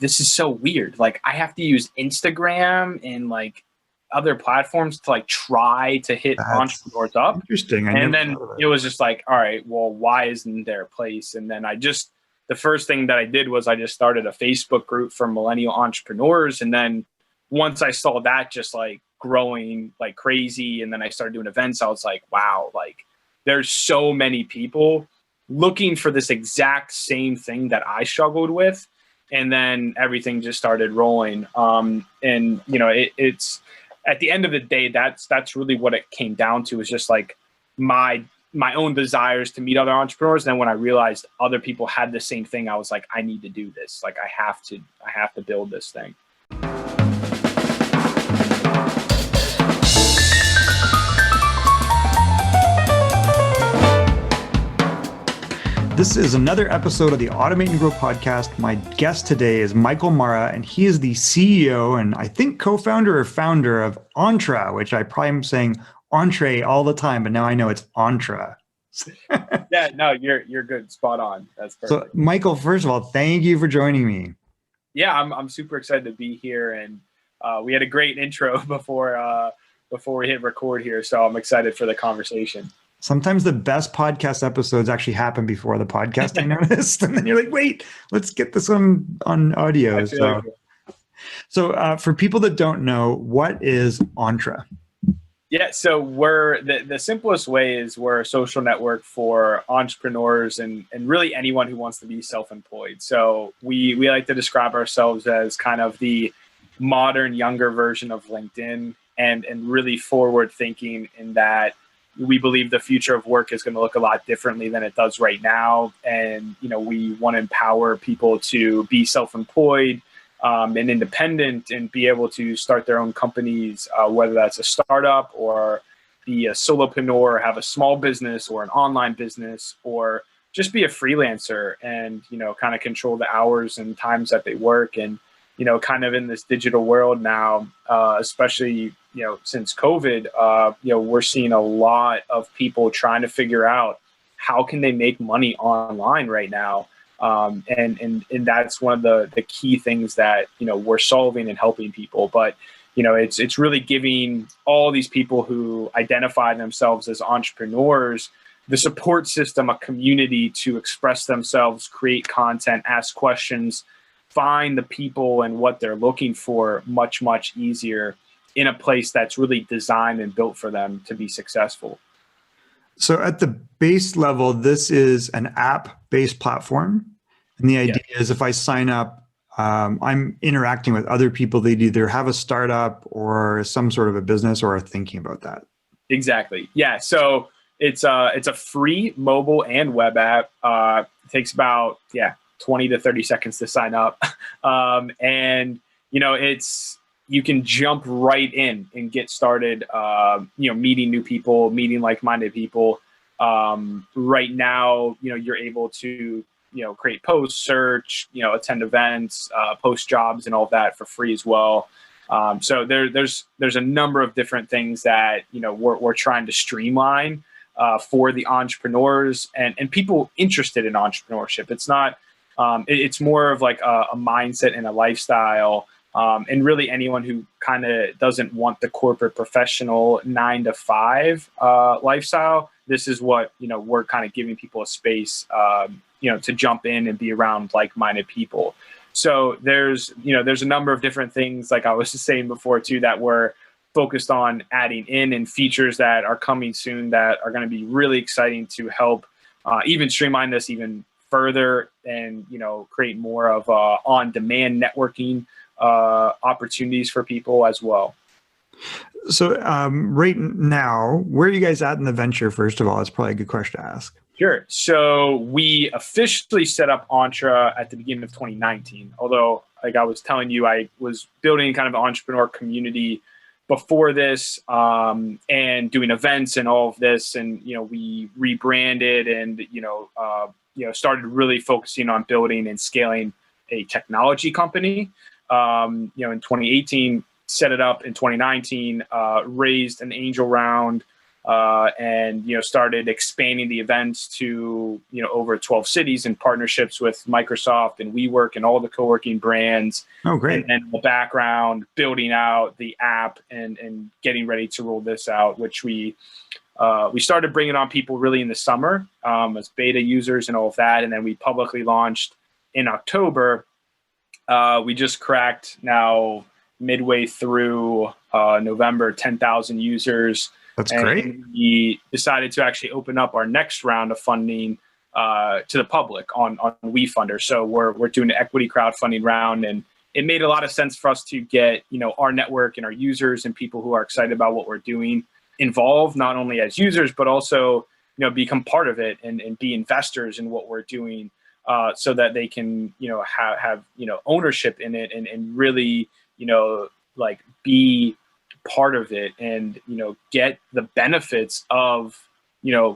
this is so weird. Like I have to use Instagram and like other platforms to like try to hit That's entrepreneurs up. interesting. I And never then thought of it was just like, all right, well, why isn't there a place? And then the first thing that I did was I just started a Facebook group for millennial entrepreneurs. And then once I saw that just like growing like crazy, and then I started doing events, I was like, wow, like there's so many people looking for this exact same thing that I struggled with. And then everything just started rolling. And you know, it's at the end of the day, that's really what it came down to, is just like my own desires to meet other entrepreneurs. And then when I realized other people had the same thing, I was like, I need to do this. Like I have to build this thing. This is another episode of the Automate and Grow podcast. My guest today is Michael Marra, and he is the CEO and I think co-founder or founder of Entre, which I probably am saying Entre all the time, but now I know it's Entre. Yeah, no, you're good. Spot on. That's perfect. So Michael, first of all, thank you for joining me. Yeah, I'm super excited to be here. And we had a great intro before we hit record here. So I'm excited for the conversation. Sometimes the best podcast episodes actually happen before the podcast, I noticed. And then you're like, wait, let's get this on audio. So for people that don't know, what is Entre? Yeah, so we're the simplest way is we're a social network for entrepreneurs and really anyone who wants to be self-employed. So we like to describe ourselves as kind of the modern, younger version of LinkedIn, and really forward thinking in that we believe the future of work is going to look a lot differently than it does right now. And, you know, we want to empower people to be self-employed and independent and be able to start their own companies, whether that's a startup or be a solopreneur, or have a small business or an online business, or just be a freelancer and, you know, kind of control the hours and times that they work. And, you know, kind of in this digital world now, especially, you know, since COVID, you know, we're seeing a lot of people trying to figure out how can they make money online right now. And that's one of the key things that, you know, we're solving and helping people. But, you know, it's really giving all these people who identify themselves as entrepreneurs the support system, a community to express themselves, create content, ask questions, find the people and what they're looking for much, much easier in a place that's really designed and built for them to be successful. So at the base level, this is an app-based platform. And the idea is if I sign up, I'm interacting with other people that either have a startup or some sort of a business or are thinking about that. Exactly. Yeah. So it's a free mobile and web app. It takes about 20 to 30 seconds to sign up. And, you know, you can jump right in and get started, you know, meeting new people, meeting like-minded people. Right now, you know, you're able to, you know, create posts, search, you know, attend events, post jobs and all of that for free as well. So there's a number of different things that, you know, we're trying to streamline for the entrepreneurs and people interested in entrepreneurship. It's not, it's more of like a mindset and a lifestyle. And really anyone who kind of doesn't want the corporate professional 9-to-5 lifestyle, this is what, you know, we're kind of giving people a space, you know, to jump in and be around like-minded people. So there's a number of different things, like I was just saying before too, that we're focused on adding in, and features that are coming soon that are going to be really exciting to help even streamline this even further and, you know, create more of on-demand networking opportunities for people as well. So right now, where are you guys at in the venture? First of all, it's probably a good question to ask. Sure. So we officially set up Entre at the beginning of 2019. Although, like I was telling you, I was building kind of an entrepreneur community before this, and doing events and all of this. And, you know, we rebranded and, you know, started really focusing on building and scaling a technology company. You know, in 2018, set it up in 2019, raised an angel round, and started expanding the events to over 12 cities in partnerships with Microsoft and WeWork and all the co-working brands. Oh, great. And then in the background, building out the app and getting ready to roll this out, which we started bringing on people really in the summer as beta users and all of that. And then we publicly launched in October. We just cracked now midway through November, 10,000 users. That's great. And we decided to actually open up our next round of funding to the public on WeFunder. So we're doing an equity crowdfunding round, and it made a lot of sense for us to get our network and our users and people who are excited about what we're doing involved, not only as users but also become part of it and be investors in what we're doing, so that they can have ownership in it and really like be part of it and get the benefits of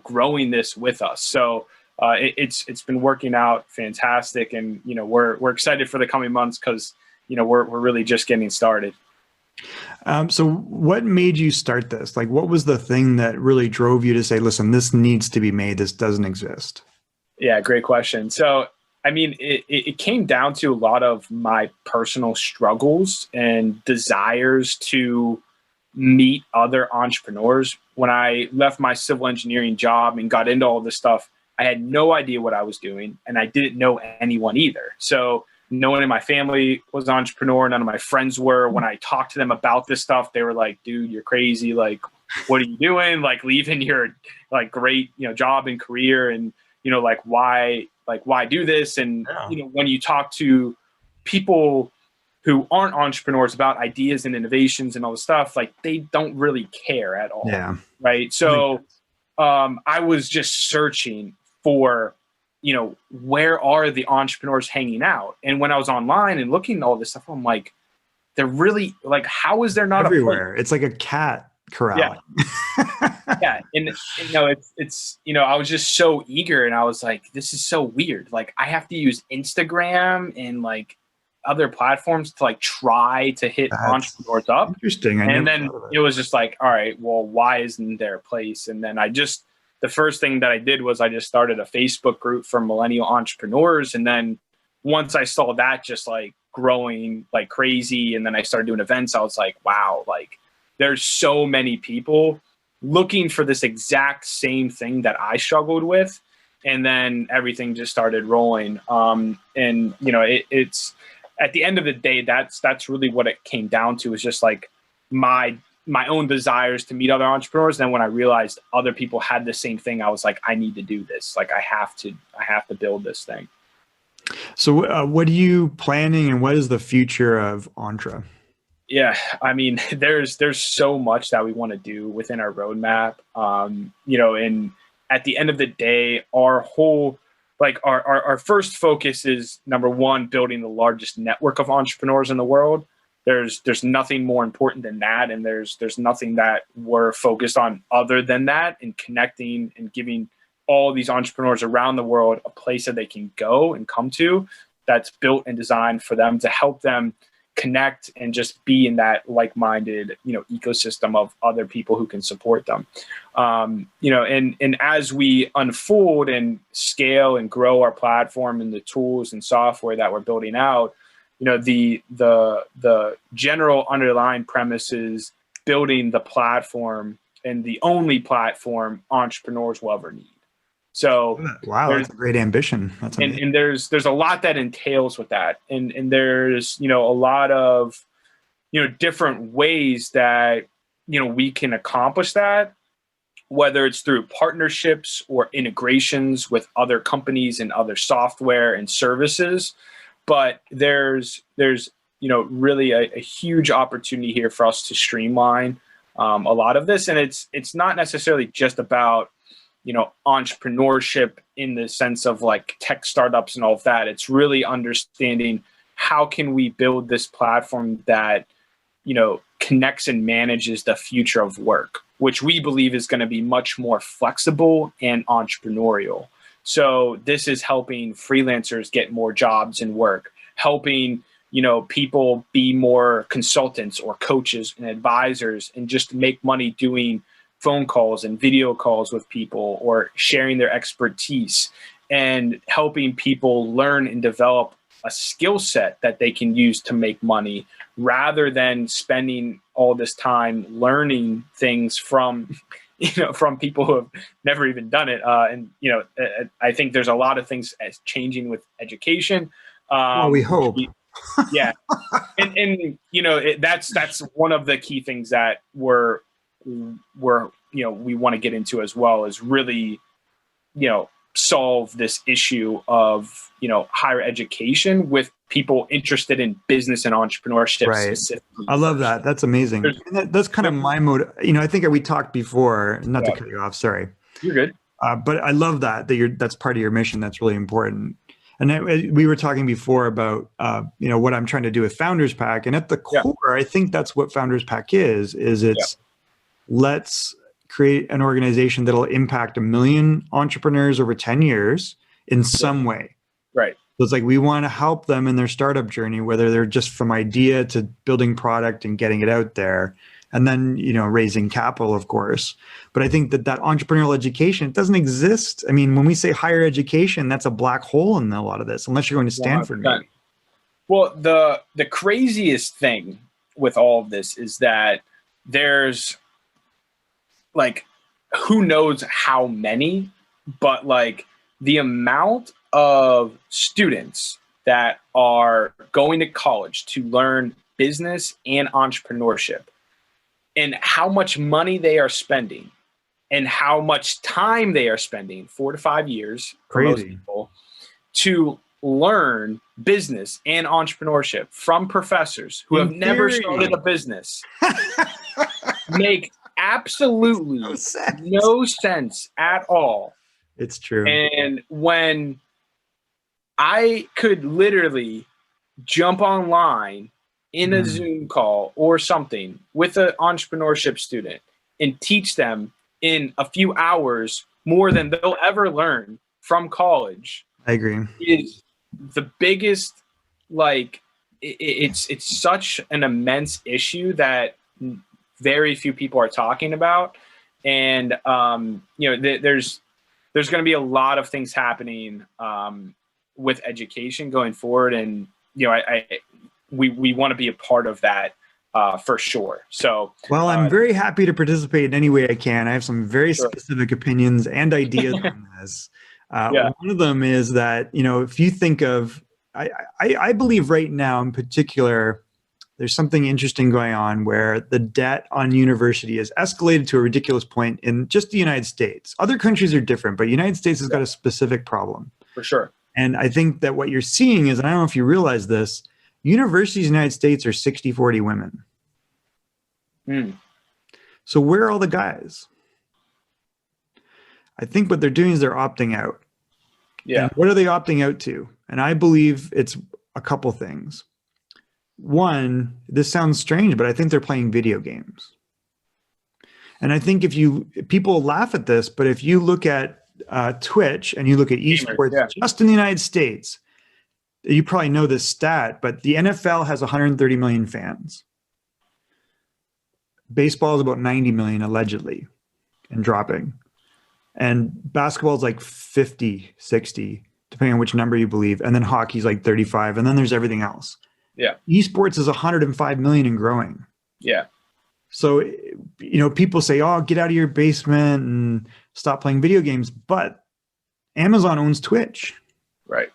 growing this with us. So it's been working out fantastic, and we're excited for the coming months because we're really just getting started. So what made you start this? Like, what was the thing that really drove you to say, listen, this needs to be made, this doesn't exist? Yeah, great question. So I mean, it came down to a lot of my personal struggles and desires to meet other entrepreneurs. When I left my civil engineering job and got into all this stuff, I had no idea what I was doing, and I didn't know anyone either. So no one in my family was an entrepreneur. None of my friends were. When I talked to them about this stuff, they were like, dude, you're crazy. Like, what are you doing? Like, leaving your great, job and career, and, why do this? And, when you talk to people who aren't entrepreneurs about ideas and innovations and all this stuff, like, they don't really care at all. Yeah. Right. So I was just searching for, where are the entrepreneurs hanging out? And when I was online and looking at all this stuff, I'm like, they're really how is there not everywhere? It's like a cat corral. Yeah. Yeah. And it's I was just so eager, and I was like, this is so weird. Like, I have to use Instagram and other platforms to try to hit entrepreneurs up. Interesting. And then it was just like, all right, well, why isn't there a place? And then the first thing that I did was I just started a Facebook group for millennial entrepreneurs. And then once I saw that just growing like crazy, and then I started doing events, I was like, wow, there's so many people looking for this exact same thing that I struggled with. And then everything just started rolling. It's at the end of the day, that's really what it came down to, is just my own desires to meet other entrepreneurs. And then when I realized other people had the same thing, I was like, I need to do this. I have to build this thing. So what are you planning, and what is the future of Entre? Yeah, I mean, there's so much that we want to do within our roadmap. And at the end of the day, our whole our first focus is, number one, building the largest network of entrepreneurs in the world. There's nothing more important than that, and there's nothing that we're focused on other than that, and connecting and giving all these entrepreneurs around the world a place that they can go and come to that's built and designed for them, to help them connect and just be in that like-minded ecosystem of other people who can support them. And as we unfold and scale and grow our platform and the tools and software that we're building out, the general underlying premise is building the platform and the only platform entrepreneurs will ever need. So wow, that's a great ambition. That's amazing. And there's a lot that entails with that. And there's, a lot of, different ways that, we can accomplish that, whether it's through partnerships or integrations with other companies and other software and services. But there's really a huge opportunity here for us to streamline a lot of this. And it's not necessarily just about, entrepreneurship in the sense of tech startups and all of that. It's really understanding how can we build this platform that, connects and manages the future of work, which we believe is going to be much more flexible and entrepreneurial. So this is helping freelancers get more jobs and work, helping, people be more consultants or coaches and advisors and just make money doing phone calls and video calls with people, or sharing their expertise and helping people learn and develop a skill set that they can use to make money, rather than spending all this time learning things from, from people who have never even done it. I think there's a lot of things changing with education. Well, we hope. Yeah. And that's one of the key things that we want to get into as well, is really, solve this issue of, higher education with people interested in business and entrepreneurship. Right. Specifically. I love that. That's amazing. That's kind of my mode. I think we talked before, not to cut you off. Sorry. You're good. But I love that's part of your mission. That's really important. And we were talking before about, what I'm trying to do with Founders Pack. And at the core, I think that's what Founders Pack is let's create an organization that'll impact 1 million entrepreneurs over 10 years in some way. Right. So it's like, we want to help them in their startup journey, whether they're just from idea to building product and getting it out there, and then, raising capital, of course. But I think that entrepreneurial education, it doesn't exist. I mean, when we say higher education, that's a black hole in a lot of this, unless you're going to Stanford. 100%. Well, the craziest thing with all of this is that there's, like, who knows how many, but like the amount of students that are going to college to learn business and entrepreneurship, and how much money they are spending and how much time they are spending, 4 to 5 years for most people, to learn business and entrepreneurship from professors who have never started a business, make absolutely no sense at all. It's true. And when I could literally jump online in a Zoom call or something with an entrepreneurship student and teach them in a few hours more than they'll ever learn from college, I agree, is the biggest, it's such an immense issue that very few people are talking about. And, there's going to be a lot of things happening with education going forward. And, we want to be a part of that for sure. So, well, I'm very happy to participate in any way I can. I have some very specific opinions and ideas on this. One of them is that, if you think of, I believe right now in particular, there's something interesting going on where the debt on university has escalated to a ridiculous point in just the United States. Other countries are different, but the United States has got a specific problem. For sure. And I think that what you're seeing is, and I don't know if you realize this, universities in the United States are 60-40 women. So where are all the guys? I think what they're doing is they're opting out. Yeah. And what are they opting out to? And I believe it's a couple things. One, this sounds strange, but I think they're playing video games. And I think people laugh at this, but if you look at Twitch and you look at esports just in the United States, you probably know this stat, but the NFL has 130 million fans. Baseball is about 90 million allegedly and dropping. And basketball is like 50, 60, depending on which number you believe. And then hockey's like 35. And then there's everything else. Yeah. Esports is 105 million and growing. Yeah. So, people say, oh, get out of your basement and stop playing video games. But Amazon owns Twitch. Right.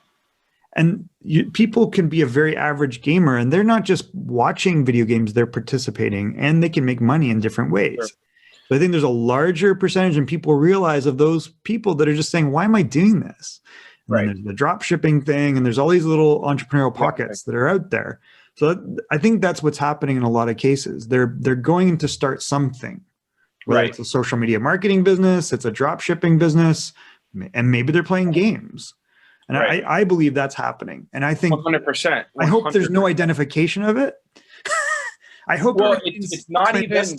And people can be a very average gamer, and they're not just watching video games, they're participating, and they can make money in different ways. Sure. So I think there's a larger percentage, and people realize, of those people that are just saying, why am I doing this? And right. There's the drop shipping thing, and there's all these little entrepreneurial pockets that are out there. So I think that's what's happening in a lot of cases. They're going to start something, whether it's a social media marketing business, it's a drop shipping business, and maybe they're playing games. And I believe that's happening. And I think 100%. I hope there's no identification of it. I hope it's not even.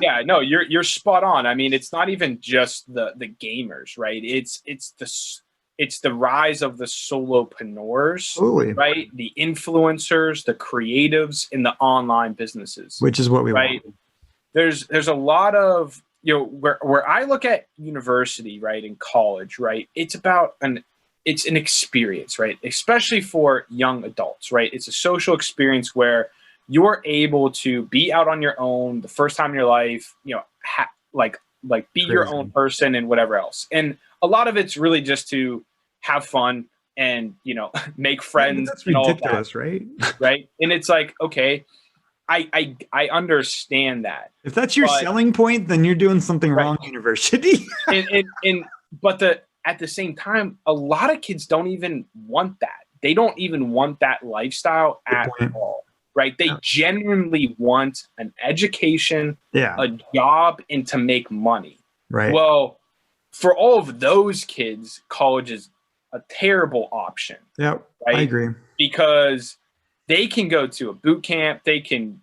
Yeah, no, you're spot on. I mean, it's not even just the gamers, right? It's the rise of the solopreneurs, right? The influencers, the creatives in the online businesses, which is what we want. there's a lot of, where I look at university, right, and college, right, it's an experience, right, especially for young adults, right? It's a social experience where you're able to be out on your own the first time in your life, be your own person and whatever else. And a lot of it's really just to have fun and, make friends. That's ridiculous, right? Right. And it's like, okay, I understand that. If that's your selling point, then you're doing something wrong at university. But at the same time, a lot of kids don't even want that. They don't even want that lifestyle at all. Right? They genuinely want an education, a job, and to make money. Right. Well, for all of those kids, college is a terrible option. Yeah, right? I agree. Because they can go to a boot camp, they can,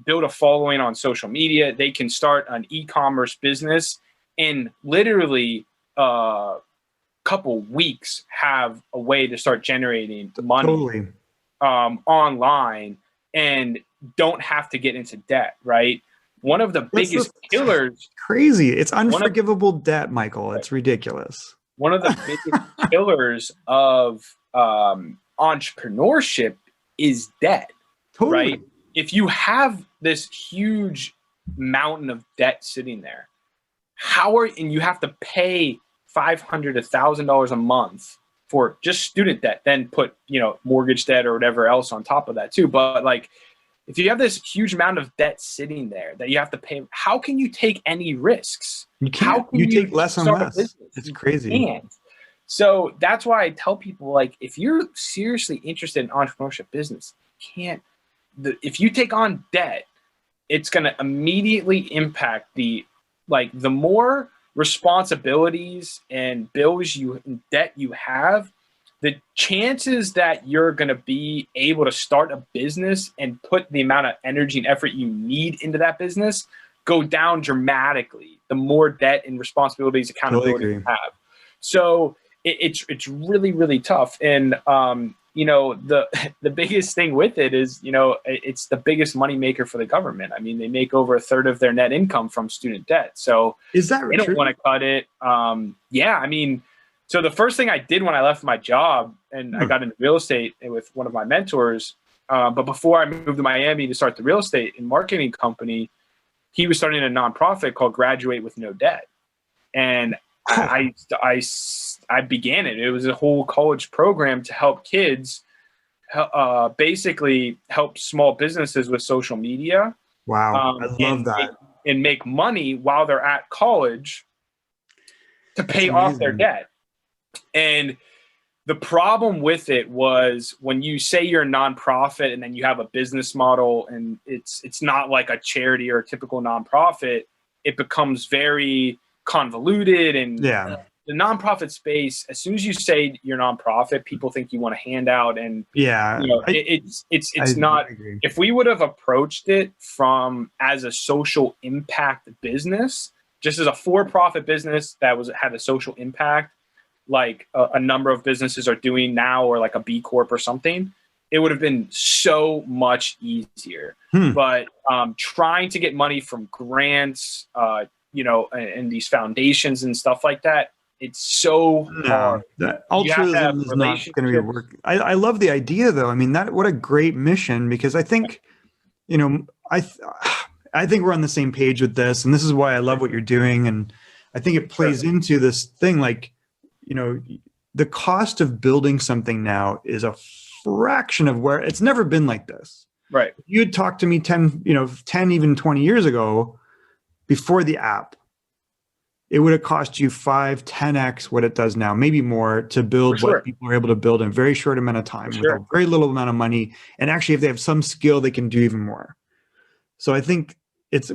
build a following on social media, they can start an e-commerce business, and literally couple weeks have a way to start generating money online and don't have to get into debt, right? One of the biggest killers. Crazy. It's unforgivable debt, Michael. It's ridiculous. One of the biggest killers of entrepreneurship is debt, right? If you have this huge mountain of debt sitting there, and you have to pay $500, $1,000 a month for just student debt, then put, mortgage debt or whatever else on top of that too. But like, if you have this huge amount of debt sitting there that you have to pay, how can you take any risks? You can't. You take less and less. It's crazy. You can't. So that's why I tell people, like, if you're seriously interested in entrepreneurship business, if you take on debt, it's going to immediately impact the more responsibilities and bills and debt you have, the chances that you're going to be able to start a business and put the amount of energy and effort you need into that business go down dramatically the more debt and responsibilities, accountability you have. So it's really, really tough. And the biggest thing with it is, it's the biggest money maker for the government. I mean, they make over a third of their net income from student debt. So is that they don't want to cut it. I mean, so the first thing I did when I left my job and I got into real estate with one of my mentors, but before I moved to Miami to start the real estate and marketing company, he was starting a nonprofit called Graduate with No Debt. And I began it. It was a whole college program to help kids, basically help small businesses with social media. Wow, I love that. And make money while they're at college to pay off their debt. And the problem with it was when you say you're a nonprofit and then you have a business model and it's not like a charity or a typical nonprofit, it becomes very convoluted. And the nonprofit space, as soon as you say you're nonprofit, people think you want a handout. And it's not. If we would have approached it as a social impact business, just as a for-profit business that had a social impact, like a number of businesses are doing now, or like a B Corp or something, it would have been so much easier. But trying to get money from grants, and these foundations and stuff like that, it's so hard. That altruism is not going to be working. I love the idea, though. I mean, what a great mission, because I think, I think we're on the same page with this, and this is why I love what you're doing. And I think it plays into this thing, like, the cost of building something now is a fraction of where it's never been like this. Right. You'd talk to me 10, even 20 years ago, before the app, it would have cost you 5, 10x what it does now, maybe more, to build what people are able to build in a very short amount of time with a very little amount of money. And actually, if they have some skill, they can do even more. So I think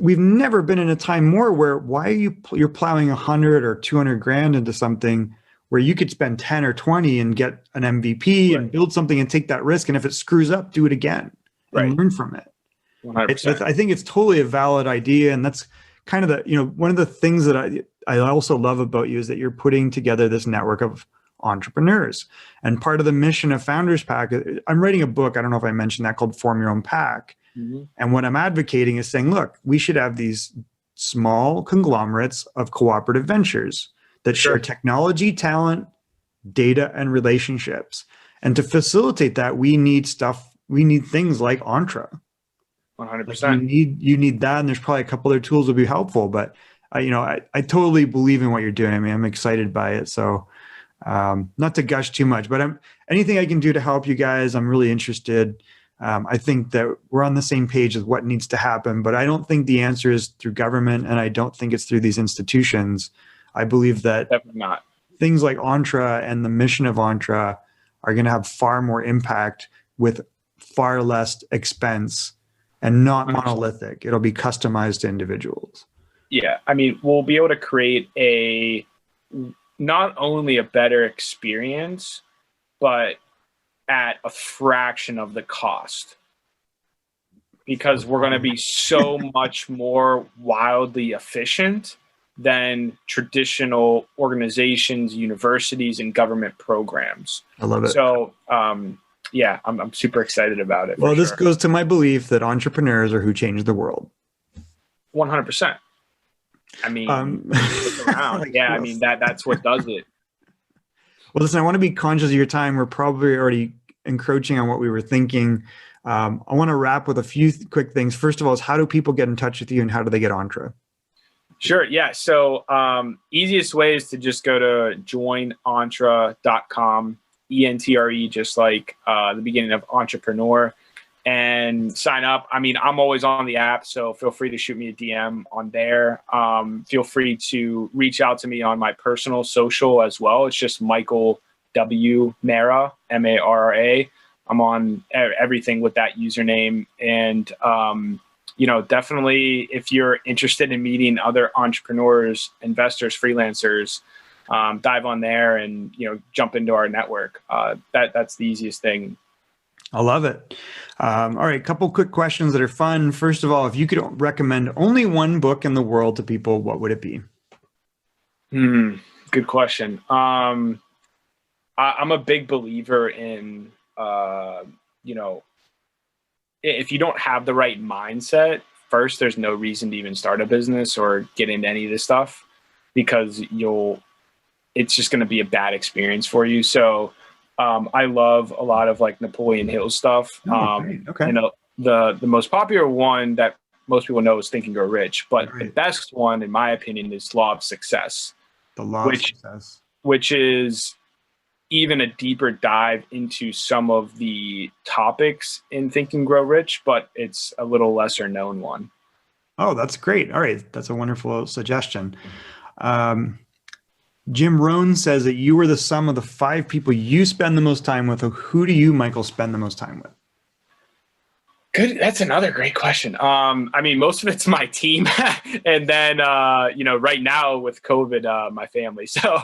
we've never been in a time more where you're plowing 100 or 200 grand into something where you could spend 10 or 20 and get an MVP and build something and take that risk. And if it screws up, do it again and learn from it. 100%. I think it's totally a valid idea. And that's kind of one of the things that I also love about you is that you're putting together this network of entrepreneurs. And part of the mission of Founders Pack, I'm writing a book, I don't know if I mentioned that, called Form Your Own Pack. And what I'm advocating is saying, look, we should have these small conglomerates of cooperative ventures that share technology, talent, data, and relationships. And to facilitate that, we need things like Entre. 100%. You need that, and there's probably a couple other tools that would be helpful. But I totally believe in what you're doing. I mean, I'm excited by it. So not to gush too much, but anything I can do to help you guys, I'm really interested. I think that we're on the same page with what needs to happen, but I don't think the answer is through government, and I don't think it's through these institutions. I believe that definitely not. Things like Entre and the mission of Entre are going to have far more impact with far less expense and not monolithic. It'll be customized to individuals. Yeah. I mean, we'll be able to create not only a better experience, but at a fraction of the cost, because we're going to be so much more wildly efficient than traditional organizations, universities, and government programs. I love it. So, yeah, I'm super excited about it. Well, this goes to my belief that entrepreneurs are who change the world. 100%. I mean, look around. Yeah, I mean, that's what does it. Well, listen, I want to be conscious of your time. We're probably already encroaching on what we were thinking. I want to wrap with a few quick things. First of all, is how do people get in touch with you, and how do they get Entre? Sure. Yeah. So easiest way is to just go to joinentre.com, ENTRE, just like the beginning of entrepreneur, and sign up. I mean, I'm always on the app, so feel free to shoot me a DM on there. Feel free to reach out to me on my personal social as well. It's just Michael W. Marra, Marra. I'm on everything with that username. And, definitely if you're interested in meeting other entrepreneurs, investors, freelancers, dive on there and, jump into our network. That's the easiest thing. I love it. All right. A couple quick questions that are fun. First of all, if you could recommend only one book in the world to people, what would it be? Good question. I'm a big believer in, if you don't have the right mindset, first, there's no reason to even start a business or get into any of this stuff, because it's just going to be a bad experience for you. So, I love a lot of like Napoleon Hill stuff. Okay. The most popular one that most people know is Think and Grow Rich, but the best one, in my opinion, is Law of Success. The Law of Success, which is even a deeper dive into some of the topics in Think and Grow Rich, but it's a little lesser known one. Oh, that's great. All right. That's a wonderful suggestion. Jim Rohn says that you are the sum of the 5 people you spend the most time with. Who do you, Michael, spend the most time with? Good. That's another great question. I mean, most of it's my team, and then right now with COVID, my family. So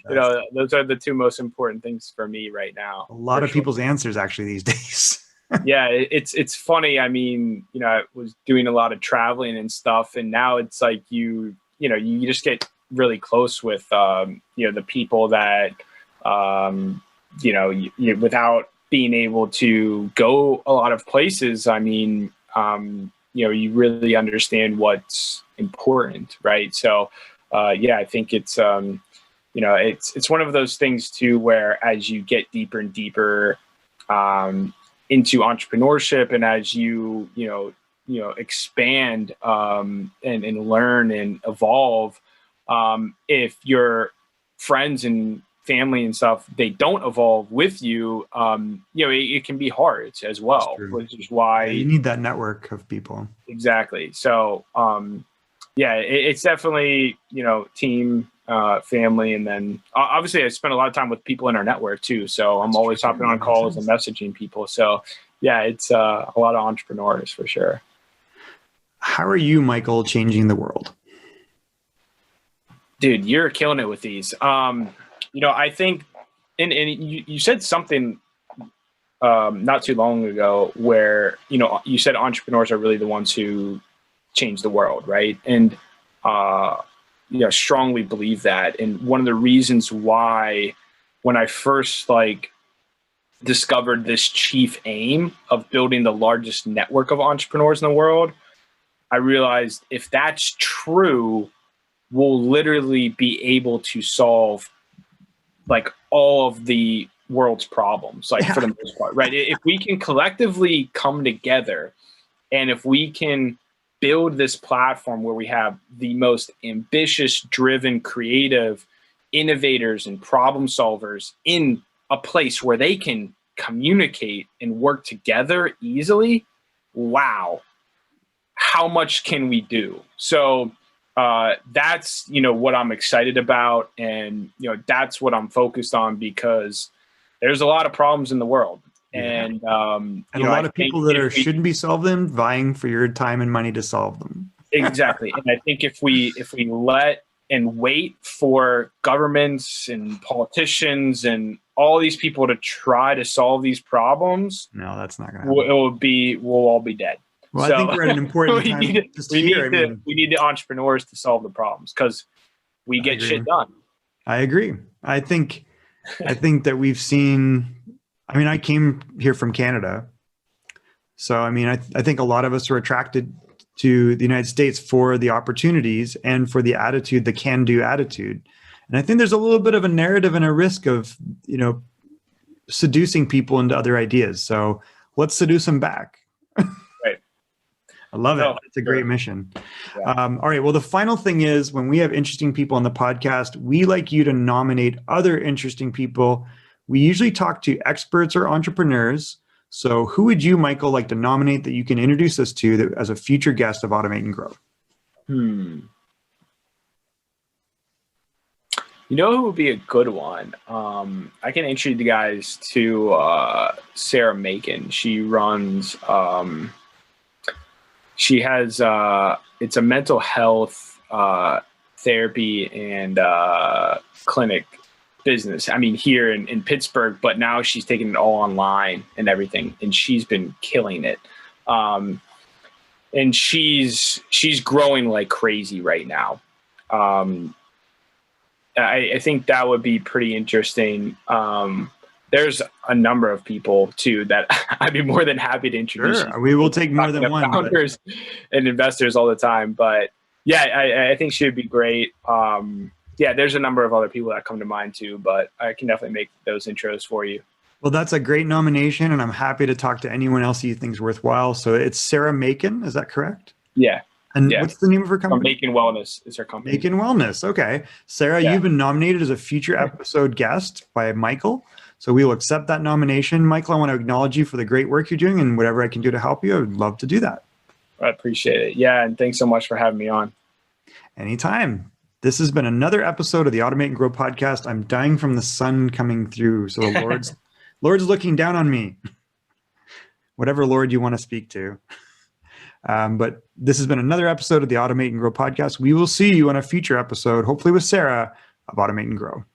those are the 2 most important things for me right now. A lot of people's answers actually these days. Yeah, it's funny. I mean, I was doing a lot of traveling and stuff, and now it's like you just get really close with the people that you without being able to go a lot of places. I mean, you really understand what's important, right? So I think it's it's one of those things too, where as you get deeper and deeper into entrepreneurship, and as you expand and learn and evolve, if your friends and family and stuff, they don't evolve with you, it can be hard as well, which is why you need that network of people. Exactly. So, it's definitely, team, family. And then obviously I spend a lot of time with people in our network too. So I'm always hopping on calls and messaging people. So yeah, it's a lot of entrepreneurs for sure. How are you, Michael, changing the world? Dude, you're killing it with these. I think, and you said something not too long ago where, you said entrepreneurs are really the ones who change the world, right? And, strongly believe that. And one of the reasons why when I first discovered this chief aim of building the largest network of entrepreneurs in the world, I realized if that's true, we'll literally be able to solve like all of the world's problems, like for the most part, right? If we can collectively come together and if we can build this platform where we have the most ambitious, driven, creative innovators and problem solvers in a place where they can communicate and work together easily, wow, how much can we do? So that's, what I'm excited about. And, that's what I'm focused on because there's a lot of problems in the world. And a lot of people that shouldn't be solving, vying for your time and money to solve them. Exactly. And I think if we let and wait for governments and politicians and all these people to try to solve these problems, no, that's not going to happen. We'll all be dead. Well, I think we're at an important time. We need the entrepreneurs to solve the problems because we get shit done. I agree. I think that we've seen. I came here from Canada, so I think a lot of us are attracted to the United States for the opportunities and for the attitude, the can-do attitude. And I think there's a little bit of a narrative and a risk of seducing people into other ideas. So let's seduce them back. I love it. It's a great mission. Yeah. All right. Well, the final thing is when we have interesting people on the podcast, we like you to nominate other interesting people. We usually talk to experts or entrepreneurs. So who would you, Michael, like to nominate that you can introduce us to as a future guest of Automate and Grow? Who would be a good one? I can introduce you guys to Sarah Macon. She runs... she has it's a mental health therapy and clinic business. Here in Pittsburgh, but now she's taking it all online and everything, and she's been killing it. And she's growing like crazy right now. I think that would be pretty interesting. There's a number of people too that I'd be more than happy to introduce. Sure. We will take more than one. Founders and investors all the time, but yeah, I think she would be great. There's a number of other people that come to mind too, but I can definitely make those intros for you. Well, that's a great nomination, and I'm happy to talk to anyone else you think is worthwhile. So it's Sarah Macon, is that correct? Yeah. And what's the name of her company? Macon Wellness is her company. Macon Wellness. Okay. Sarah, you've been nominated as a future episode guest by Michael. So we will accept that nomination. Michael, I want to acknowledge you for the great work you're doing, and whatever I can do to help you, I would love to do that. I appreciate it. Yeah. And thanks so much for having me on. Anytime. This has been another episode of the Automate and Grow podcast. I'm dying from the sun coming through. So the Lord's looking down on me. Whatever Lord you want to speak to. But this has been another episode of the Automate and Grow podcast. We will see you on a future episode, hopefully with Sarah, of Automate and Grow.